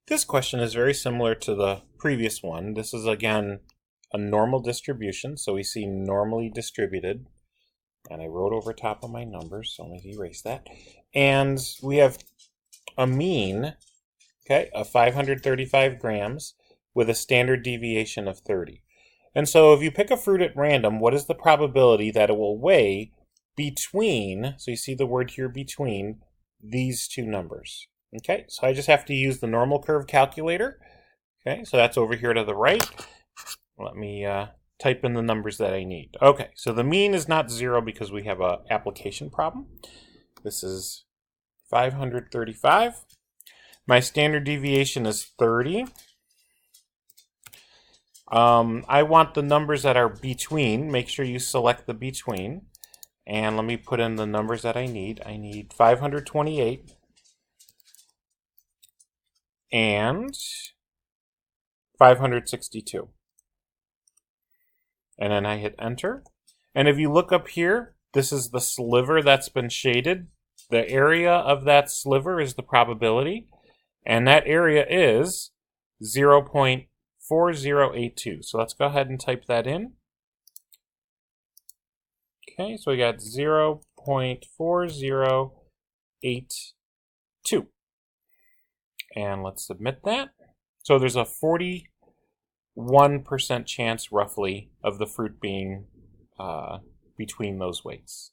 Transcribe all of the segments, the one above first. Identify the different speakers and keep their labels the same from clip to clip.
Speaker 1: This question is very similar to the previous one. This is again a normal distribution, so we see normally distributed. And I wrote over top of my numbers, so let me erase that. And we have a mean, okay, of 535 grams with a standard deviation of 30. And so if you pick a fruit at random, what is the probability that it will weigh between, so you see the word here, between these two numbers? Okay, so I just have to use the normal curve calculator. Okay, so that's over here to the right. Let me type in the numbers that I need. Okay, so the mean is not 0 because we have an application problem. This is 535. My standard deviation is 30. I want the numbers that are between. Make sure you select the between. And let me put in the numbers that I need. I need 528 and 562. And then I hit enter. And if you look up here, this is the sliver that's been shaded. The area of that sliver is the probability. And that area is 0.4082. So let's go ahead and type that in. Okay, so we got 0.4082. And let's submit that. So there's a 41% chance, roughly, of the fruit being between those weights.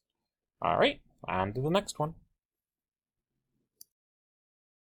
Speaker 1: All right, on to the next one.